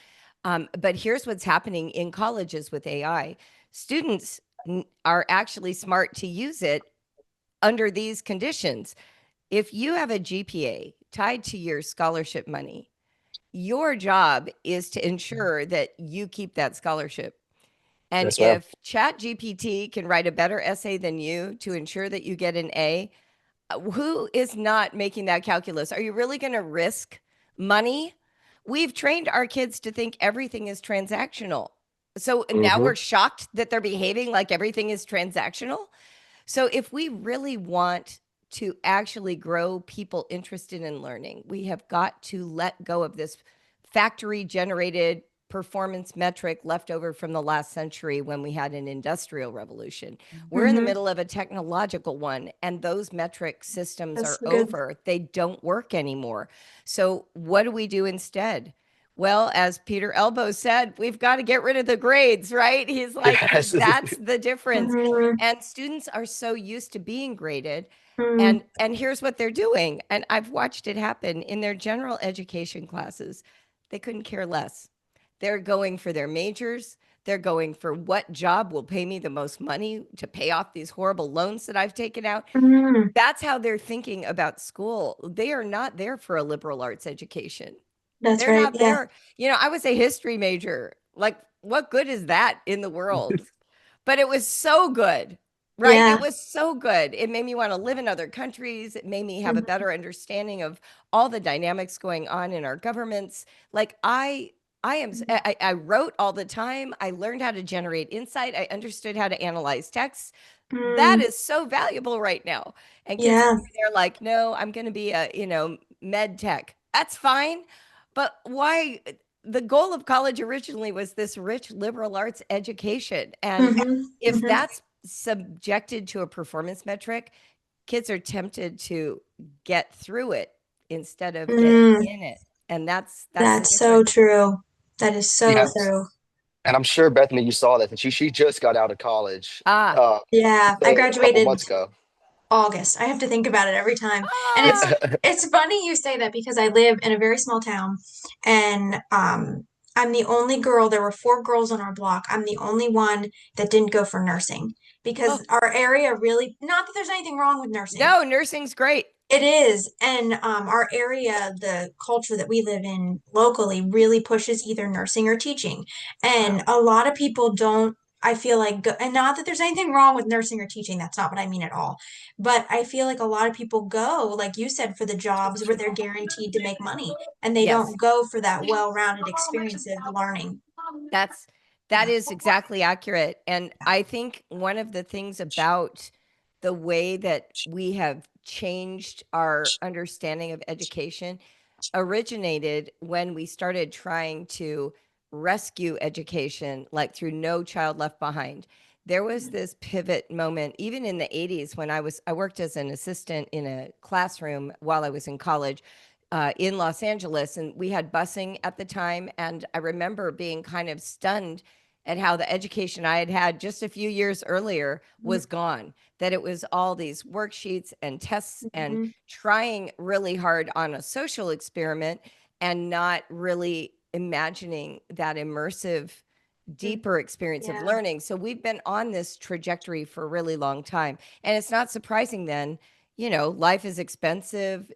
But here's what's happening in colleges with AI. Students are actually smart to use it under these conditions. If you have a GPA tied to your scholarship money, your job is to ensure that you keep that scholarship. And Yes, ma'am. if ChatGPT can write a better essay than you to ensure that you get an A, who is not making that calculus? Are you really going to risk money? We've trained our kids to think everything is transactional. So now Hmm. we're shocked that they're behaving like everything is transactional. So if we really want to actually grow people interested in learning, we have got to let go of this factory generated performance metric left over from the last century when we had an industrial revolution. We're in the Mm-hmm. middle of a technological one, and those metric systems That's are so good. over. They don't work anymore. So, what do we do instead? Well, as Peter Elbow said, we've got to get rid of the grades, right? He's like, Yes. that's the difference. Mm-hmm. And students are so used to being graded. Mm-hmm. And here's what they're doing. And I've watched it happen in their general education classes. They couldn't care less. They're going for their majors. They're going for what job will pay me the most money to pay off these horrible loans that I've taken out. Mm-hmm. That's how they're thinking about school. They are not there for a liberal arts education. That's They're right. not Yeah. there. I was a history major. Like, what good is that in the world? But it was so good, right? It Yeah. was so good. It made me want to live in other countries. It made me have a Mm-hmm. better understanding of all the dynamics going on in our governments. Like I wrote all the time. I learned how to generate insight. I understood how to analyze texts. That Mm. is so valuable right now. And kids Yeah. today are like, no, I'm going to be a, med tech. That's fine. But why? The goal of college originally was this rich liberal arts education. And Mm-hmm. if Mm-hmm. that's subjected to a performance metric, kids are tempted to get through it instead of get Mm. in it. And that's the That's so difference. true. That is so Yes. true. And I'm sure, Bethany, you saw that she just got out of college Ah, uh, Yeah. I a couple graduated months ago. August. I have to think about it every time. And ah, it's funny you say that because I live in a very small town and I'm the only girl. There were four girls on our block. I'm the only one that didn't go for nursing oh, because our area really, not that there's anything wrong with nursing. no, nursing's great. It is. And our area, the culture that we live in locally really pushes either nursing or teaching. And Wow. a lot of people don't, I feel like, and not that there's anything wrong with nursing or teaching, that's not what I mean at all. But I feel like a lot of people go, like you said, for the jobs where they're guaranteed to make money and they Yes. don't go for that well-rounded experience of learning. That's that is exactly accurate. And I think one of the things about the way that we have changed our understanding of education originated when we started trying to rescue education, like through No Child Left Behind. There was this pivot moment, even in the 80s, when I worked as an assistant in a classroom while I was in college. in Los Angeles, and we had busing at the time. And I remember being kind of stunned at how the education I had had just a few years earlier was gone, that it was all these worksheets and tests and Mhm. trying really hard on a social experiment and not really imagining that immersive, deeper experience of Yeah. learning. So we've been on this trajectory for a really long time. And it's not surprising then, life is expensive.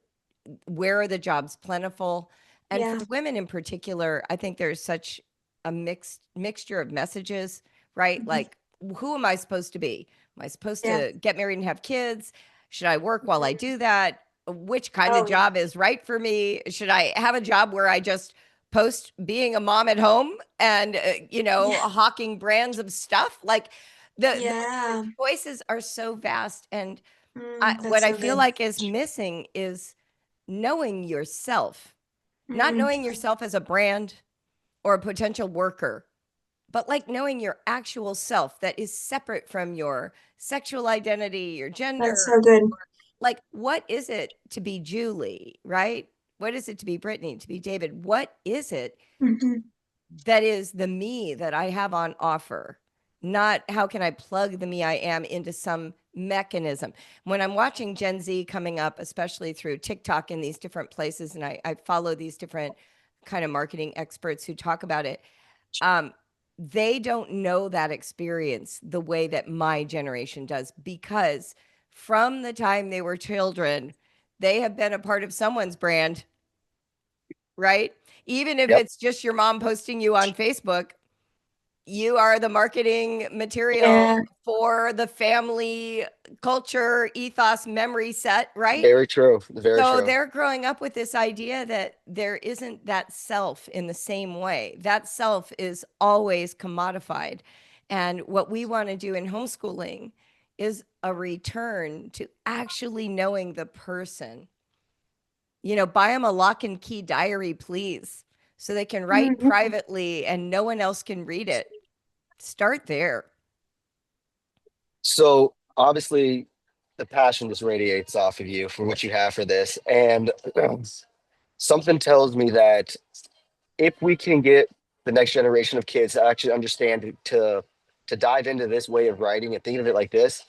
Where are the jobs plentiful? And for Yeah. women in particular, I think there's such a mixture of messages, right? Mhm. Like, who am I supposed to be? Am I supposed Yeah. to get married and have kids? Should I work while I do that? Which kind of Oh, yeah. job is right for me? Should I have a job where I just post being a mom at home and, Yeah. hawking brands of stuff? Like, the Yeah. choices are so vast. And what That's I so feel good. like is missing is knowing yourself, not Mm. knowing yourself as a brand or a potential worker, but like knowing your actual self that is separate from your sexual identity, your That's gender. so good. Like, what is it to be Julie, right? What is it to be Brittany, to be David? What is it Mhm. that is the me that I have on offer? Not how can I plug the me I am into some mechanism. When I'm watching Gen Z coming up, especially through TikTok and these different places, and I follow these different kind of marketing experts who talk about it, um, they don't know that experience the way that my generation does, because from the time they were children, they have been a part of someone's brand, right? Even if Yep. it's just your mom posting you on Facebook, you are the marketing material Yeah. for the family culture, ethos, memory set, right? Very true. Very So true. they're growing up with this idea that there isn't that self in the same way. That self is always commodified. And what we want to do in homeschooling is a return to actually knowing the person. Buy them a lock and key diary, please, so they can write Mhm. privately and no one else can read it. Start there. So obviously, the passion just radiates off of you for what you have for this, and something tells me that if we can get the next generation of kids to actually understand to dive into this way of writing and think of it like this.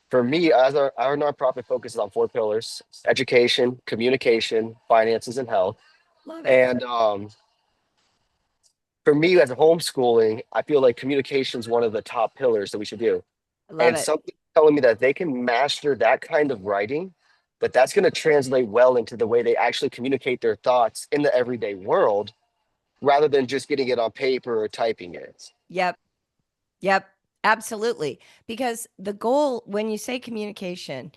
For me, as our nonprofit focuses on four pillars: education, communication, finances, and health. Love it. And for me, as a homeschooling, I feel like communication is one of the top pillars that we should do. I love And it. something telling me that they can master that kind of writing, but that's going to translate well into the way they actually communicate their thoughts in the everyday world, rather than just getting it on paper or typing it. Yep. Yep. Absolutely. Because the goal, when you say communication,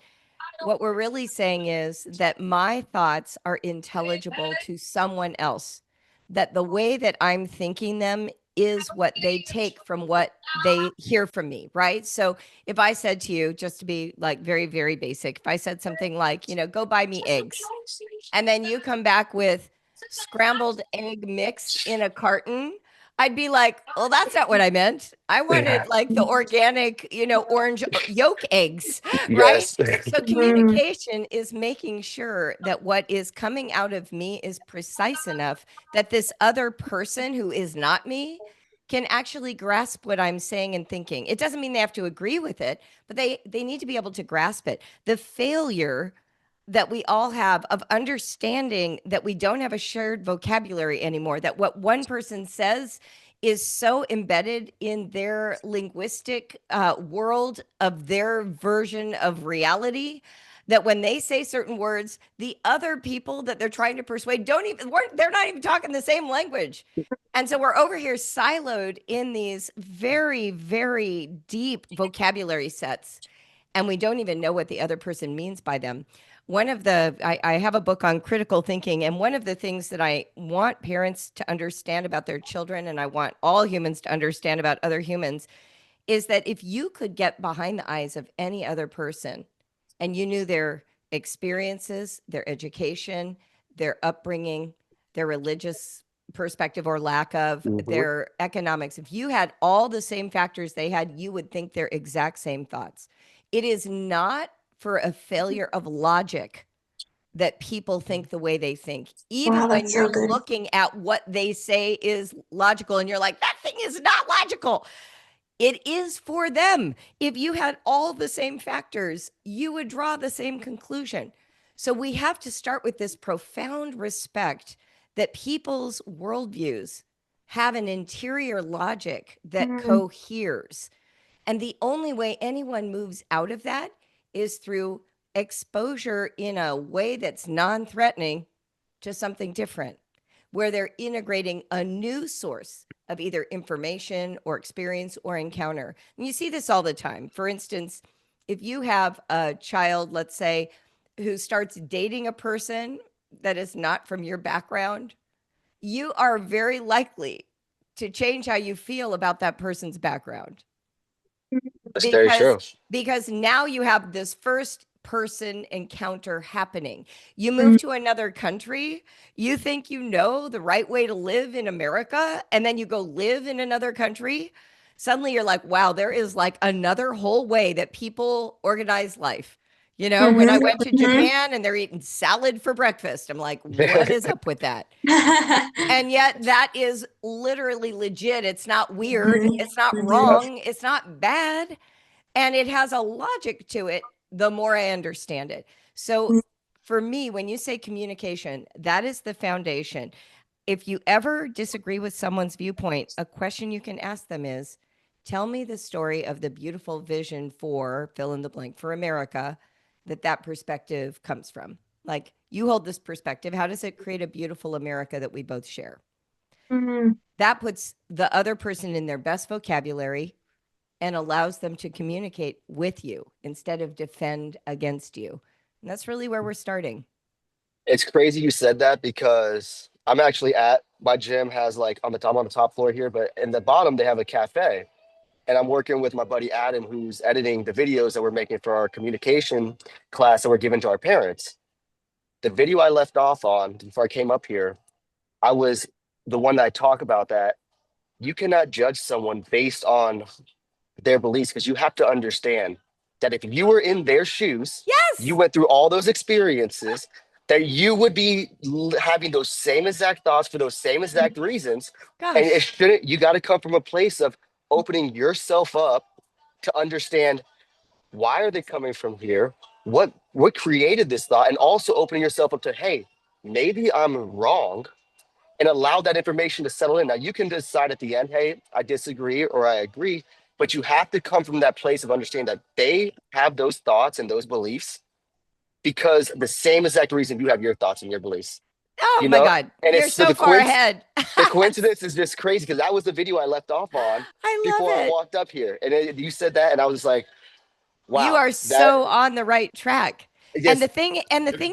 what we're really saying is that my thoughts are intelligible to someone else, that the way that I'm thinking them is what they take from what they hear from me, right? So if I said to you, just to be like very, very basic, if I said something like, go buy me eggs, and then you come back with scrambled egg mix in a carton, I'd be like, well, that's not what I meant. I wanted like the organic, orange yolk eggs, right? Yes. So Mhm. communication is making sure that what is coming out of me is precise enough that this other person who is not me can actually grasp what I'm saying and thinking. It doesn't mean they have to agree with it, but they need to be able to grasp it. The failure that we all have of understanding that we don't have a shared vocabulary anymore, that what one person says is so embedded in their linguistic world of their version of reality that when they say certain words, the other people that they're trying to persuade they're not even talking the same language. And so we're over here siloed in these very, very deep vocabulary sets, and we don't even know what the other person means by them. I have a book on critical thinking, and one of the things that I want parents to understand about their children, and I want all humans to understand about other humans, is that if you could get behind the eyes of any other person and you knew their experiences, their education, their upbringing, their religious perspective or lack of, Mhm. their economics, if you had all the same factors they had, you would think their exact same thoughts. It is not for a failure of logic that people think the way they think, even Wow, when that's you're so good. looking at what they say is logical and you're like, that thing is not logical. It is for them. If you had all the same factors, you would draw the same conclusion. So we have to start with this profound respect that people's worldviews have an interior logic that Mm, coheres. And the only way anyone moves out of that is through exposure in a way that's non threatening to something different, where they're integrating a new source of either information or experience or encounter. And you see this all the time. For instance, if you have a child, let's say, who starts dating a person that is not from your background, you are very likely to change how you feel about that person's background That's very because true. now you have this first person encounter happening. You move mm, to another country, you think you know the right way to live in America, and then you go live in another country. Suddenly you're like, wow, there is like another whole way that people organize life. You know, when I mhm, went to mhm. Japan and they're eating salad for breakfast, I'm like, what is up with that? Mhm, And yet that is literally legit. It's not weird. It's not mhm, Yep. wrong. It's not bad. And it has a logic to it the more I understand it. So mm, for me, when you say communication, that is the foundation. If you ever disagree with someone's viewpoint, a question you can ask them is, tell me the story of the beautiful vision for fill in the blank for America that perspective comes from. Like, you hold this perspective. How does it create a beautiful America that we both share? mhm. That puts the other person in their best vocabulary and allows them to communicate with you instead of defend against you. And that's really where we're starting. It's crazy you said that because I'm actually at my gym has like I'm on the top floor here, but in the bottom they have a cafe. And I'm working with my buddy Adam, who's editing the videos that we're making for our communication class that we're giving to our parents. The video I left off on before I came up here, I was the one that I talk about that you cannot judge someone based on their beliefs because you have to understand that if you were in their shoes, you Yes. went through all those experiences, that you would be having those same exact thoughts for those same exact reasons. And it Gosh. shouldn't, you got to come from a place of opening yourself up to understand why are they coming from here? What created this thought? And also opening yourself up to, hey, maybe I'm wrong and allow that information to settle in. Now you can decide at the end, hey, I disagree or I agree, but you have to come from that place of understanding that they have those thoughts and those beliefs because the same exact reason you have your thoughts and your beliefs, Oh you my know? God. And You're it's so so far ahead. the coincidence is just crazy because that was the video I left off on I before love I it. walked up here. And you said that, and I was like, You wow, are that so on the right track. And just the thing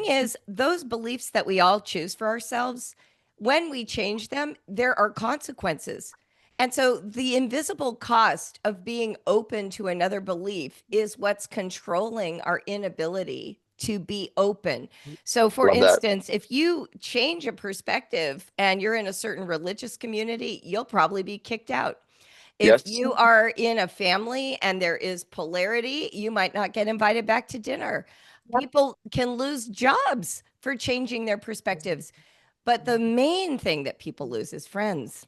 is, those beliefs that we all choose for ourselves, when we change them, there are consequences. And so the invisible cost of being open to another belief is what's controlling our inability to be open. So for love that. instance, if you change a perspective and you're in a certain religious community, you'll probably be kicked out. If Yes. you are in a family and there is polarity, you might not get invited back to dinner. People can lose jobs for changing their perspectives. But the main thing that people lose is friends.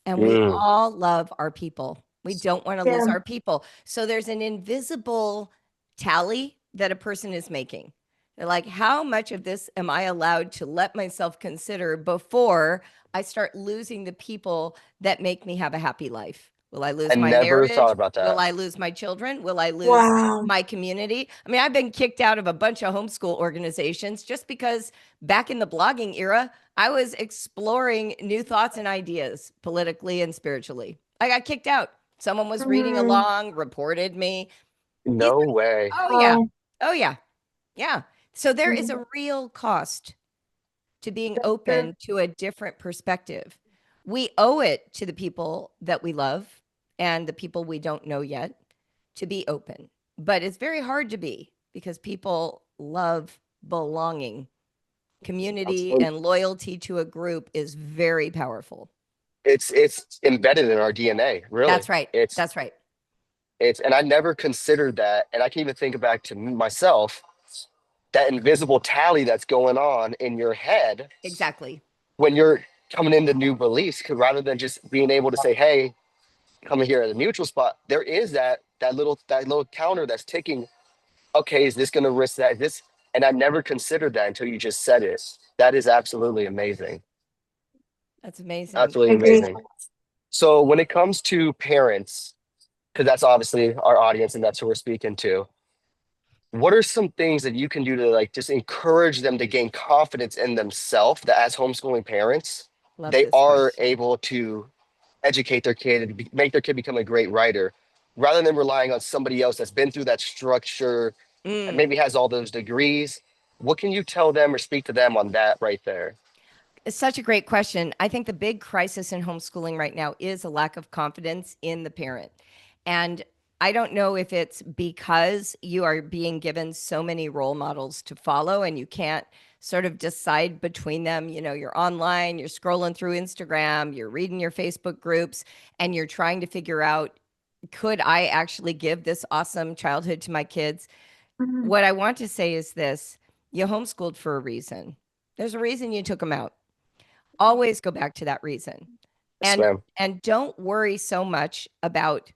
And we Mm. all love our people. We don't want to lose Yeah. our people. So there's an invisible tally that a person is making. They're like, how much of this am I allowed to let myself consider before I start losing the people that make me have a happy life? Will I I lose my never thought marriage? about Will that. I lose my children? Will I lose Wow. my community? I mean, I've been kicked out of a bunch of homeschool organizations just because back in the blogging era, I was exploring new thoughts and ideas politically and spiritually. I got kicked out. Someone was reading Mhm. along, reported me. These No way. are, oh, yeah. Wow. Oh, yeah. Yeah. So there is Mhm. a real cost to being That's true. open to a different perspective. We owe it to the people that we love and the people we don't know yet to be open. But it's very hard to be because people love belonging. Community and loyalty to a group is very powerful. It's embedded in our DNA, really. That's right. It's That's right. and I never considered that. And I can even think back to myself that invisible tally that's going on in your head Exactly. when you're coming into new beliefs. 'Cause rather than just being able to say, hey, coming here at a neutral spot, there is that little counter that's ticking. Okay, is this going to risk that? Is this, and I never considered that until you just said it. That is absolutely amazing. That's amazing. Absolutely Agreed. amazing. So when it comes to parents, because that's obviously our audience and that's who we're speaking to, what are some things that you can do to like just encourage them to gain confidence in themselves that as homeschooling parents, Love they this are question. able to educate their kid and make their kid become a great writer rather than relying on somebody else that's been through that structure and Mm. maybe has all those degrees? What can you tell them or speak to them on that right there? It's such a great question. I think the big crisis in homeschooling right now is a lack of confidence in the parent. And I don't know if it's because you are being given so many role models to follow and you can't sort of decide between them. You know, you're online, you're scrolling through Instagram, you're reading your Facebook groups, and you're trying to figure out, could I actually give this awesome childhood to my kids? Mhm. What I want to say is this: you homeschooled for a reason. There's a reason you took them out. Always go back to that reason. Yes, And ma'am. and don't worry so much about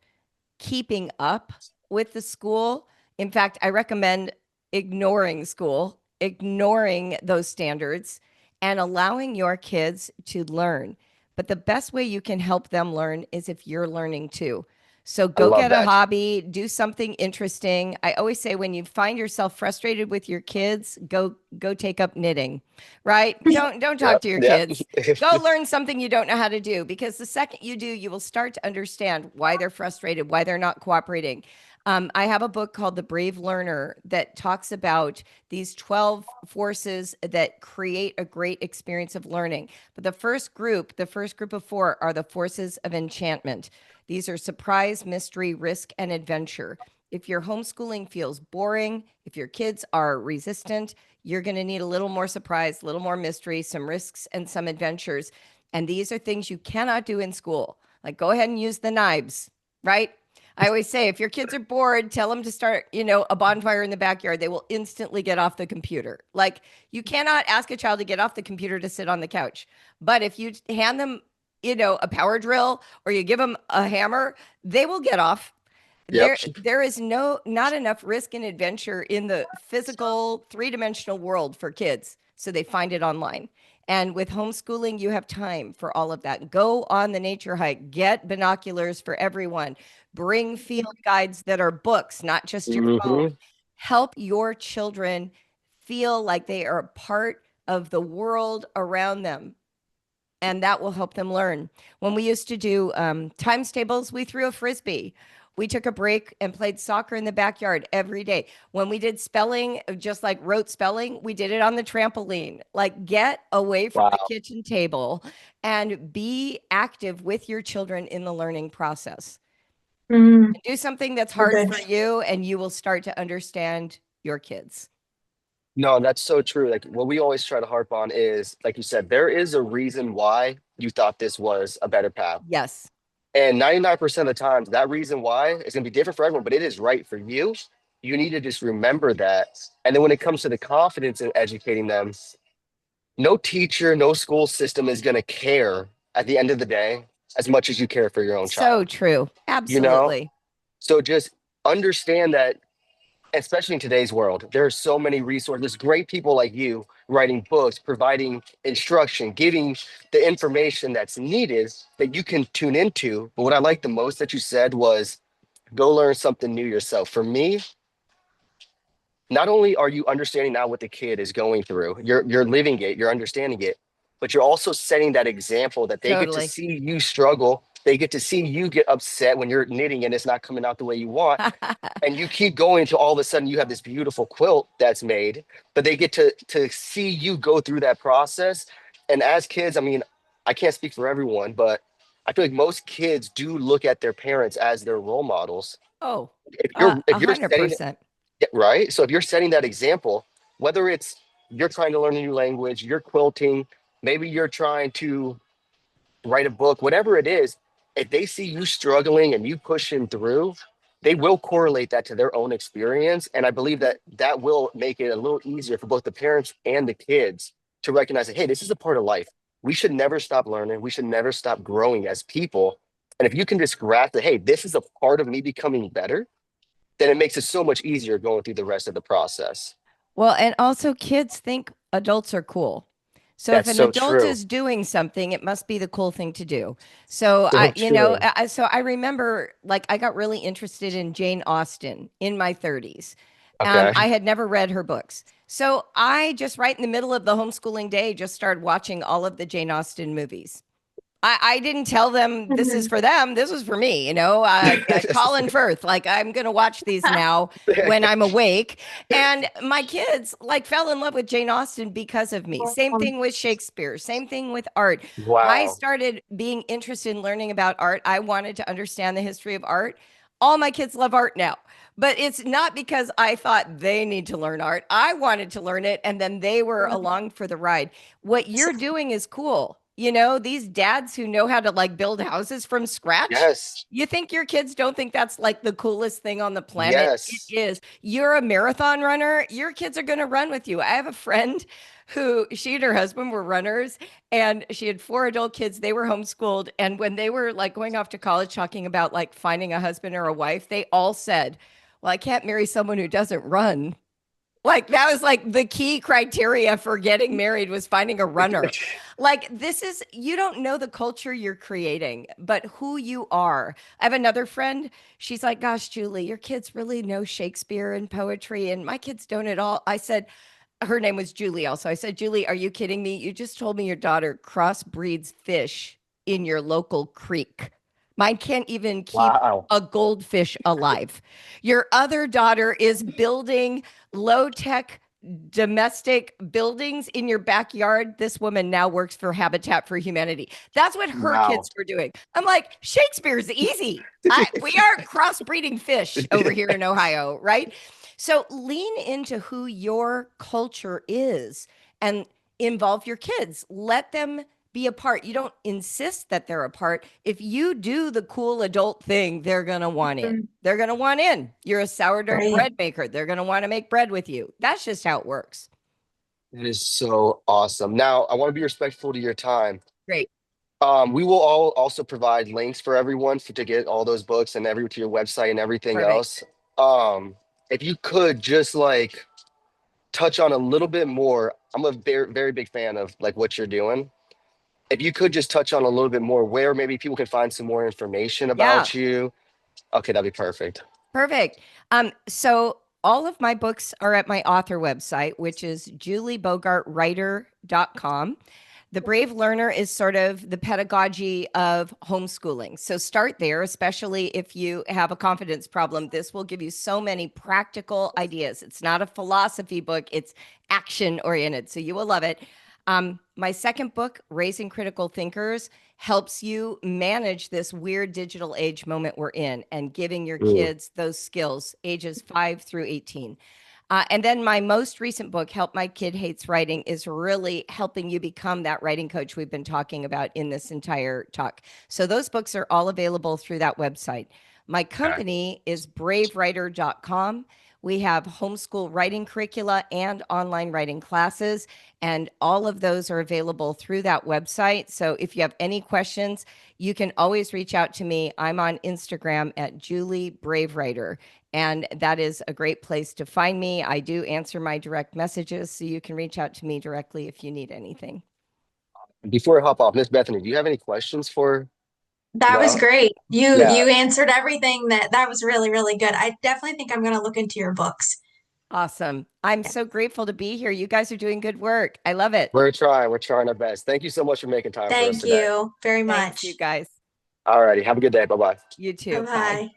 keeping up with the school. In fact, I recommend ignoring school, ignoring those standards, and allowing your kids to learn. But the best way you can help them learn is if you're learning too. So I go love get a that. hobby, do something interesting. I always say when you find yourself frustrated with your kids, go take up knitting. Right? Don't talk Yep. to your Yep. kids. Go learn something you don't know how to do, because the second you do, you will start to understand why they're frustrated, why they're not cooperating. I have a book called The Brave Learner that talks about these 12 forces that create a great experience of learning. But the first group of four are the forces of enchantment. These are surprise, mystery, risk, and adventure. If your homeschooling feels boring, if your kids are resistant, you're going to need a little more surprise, a little more mystery, some risks, and some adventures. And these are things you cannot do in school. Like go ahead and use the knives, right? I always say if your kids are bored, tell them to start, a bonfire in the backyard. They will instantly get off the computer. Like you cannot ask a child to get off the computer to sit on the couch. But if you hand them, a power drill or you give them a hammer, they will get off. Yep. There is not enough risk and adventure in the physical three-dimensional world for kids, so they find it online. And with homeschooling, you have time for all of that. Go on the nature hike, get binoculars for everyone, bring field guides that are books, not just your phone. Hmm. Help your children feel like they are a part of the world around them, and that will help them learn. When we used to do times tables, we threw a frisbee. We took a break and played soccer in the backyard every day. When we did spelling, just like rote spelling, we did it on the trampoline. Like get away from the Wow. kitchen table and be active with your children in the learning process. Mhm. Do something that's So hard good. for you, and you will start to understand your kids. No, that's so true. Like what we always try to harp on is, like you said, there is a reason why you thought this was a better path. Yes, And 99% of the times, that reason why is going to be different for everyone, but it is right for you. You need to just remember that. And then when it comes to the confidence in educating them, no teacher, no school system is going to care at the end of the day as much as you care for your own so child, true. you know? Absolutely. So just understand that, especially in today's world, there are so many resources, great people like you writing books, providing instruction, giving the information that's needed that you can tune into. But what I like the most that you said was go learn something new yourself. For me, not only are you understanding now what the kid is going through, you're living it, you're understanding it, but you're also setting that example that they get to Totally. see you struggle. They get to see you get upset when you're knitting and it's not coming out the way you want. And you keep going until all of a sudden you have this beautiful quilt that's made, but they get to see you go through that process. And as kids, I mean, I can't speak for everyone, but I feel like most kids do look at their parents as their role models. Oh, If you're setting 100%. it right, so if you're setting that example, whether it's you're trying to learn a new language, you're quilting, maybe you're trying to write a book, whatever it is, if they see you struggling and you pushing through, they will correlate that to their own experience. And I believe that that will make it a little easier for both the parents and the kids to recognize that, hey, this is a part of life. We should never stop learning. We should never stop growing as people. And if you can just grasp that, hey, this is a part of me becoming better, then it makes it so much easier going through the rest of the process. Well, and also kids think adults are cool. So if That's an so adult true. is doing something, it must be the cool thing to do. So So true. so I remember like I got really interested in Jane Austen in my 30s. Okay. I had never read her books. So I just right in the middle of the homeschooling day just started watching all of the Jane Austen movies. I didn't tell them this is Mhm. for them. This was for me, Colin Firth. Like I'm gonna watch these now when I'm awake. And my kids like fell in love with Jane Austen because of me. Same thing with Shakespeare. Same thing with art. I Wow. started being interested in learning about art. I wanted to understand the history of art. All my kids love art now. But it's not because I thought they need to learn art. I wanted to learn it, and then they were along for the ride. What you're doing is cool. These dads who know how to like build houses from scratch. Yes. You think your kids don't think that's like the coolest thing on the planet? It Yes. is. You're a marathon runner. Your kids are going to run with you. I have a friend who she and her husband were runners and she had 4 adult kids. They were homeschooled. And when they were like going off to college talking about like finding a husband or a wife, they all said, well, I can't marry someone who doesn't run. Like that was like the key criteria for getting married was finding a runner. Like this is you don't know the culture you're creating, but who you are. I have another friend. She's like, "Gosh, Julie, your kids really know Shakespeare and poetry and my kids don't at all." I said, her name was Julie also. I said, "Julie, are you kidding me? You just told me your daughter crossbreeds fish in your local creek. Mine can't even keep Wow. a goldfish alive. Your other daughter is building low tech domestic buildings in your backyard. This woman now works for Habitat for Humanity. That's what her Wow. kids were doing. I'm like, Shakespeare's easy. We are crossbreeding fish over here in Ohio, right? So lean into who your culture is and involve your kids. Let them be a part. You don't insist that they're a part. If you do the cool adult thing, they're going to want in. Mhm. They're going to want in. You're a sourdough Right. bread maker. They're going to want to make bread with you. That's just how it works. It is so awesome. Now, I want to be respectful to your time. Great. We will all also provide links for everyone to get all those books and every to your website and everything Perfect. else. If you could just like touch on a little bit more, I'm a very, very big fan of like what you're doing. If you could just touch on a little bit more where maybe people can find some more information Yeah. about you. Okay, that'd be perfect. Perfect. So all of my books are at my author website, which is juliebogartwriter.com. The Brave Learner is sort of the pedagogy of homeschooling. So start there, especially if you have a confidence problem. This will give you so many practical ideas. It's not a philosophy book, it's action oriented. So you will love it. My second book, Raising Critical Thinkers, helps you manage this weird digital age moment we're in and giving your Mm, kids those skills, ages 5 through 18. And then my most recent book, Help My Kid Hates Writing, is really helping you become that writing coach we've been talking about in this entire talk. So those books are all available through that website. My okay. company is bravewriter.com. We have homeschool writing curricula and online writing classes, and all of those are available through that website. So if you have any questions, you can always reach out to me. I'm on Instagram at Julie Brave Writer, and that is a great place to find me. I do answer my direct messages, so you can reach out to me directly if you need anything. Before I hop off, Miss Bethany, do you have any questions for? That was No. great. You Yeah, you answered everything that was really, really good. I definitely think I'm going to look into your books. Awesome. I'm so grateful to be here. You guys are doing good work. I love it. we're trying. We're trying our best. Thank you so much for making time for us Thank today. you very Thanks, you much. guys. All righty. Have a good day. Bye bye. You too. Bye. Bye-bye.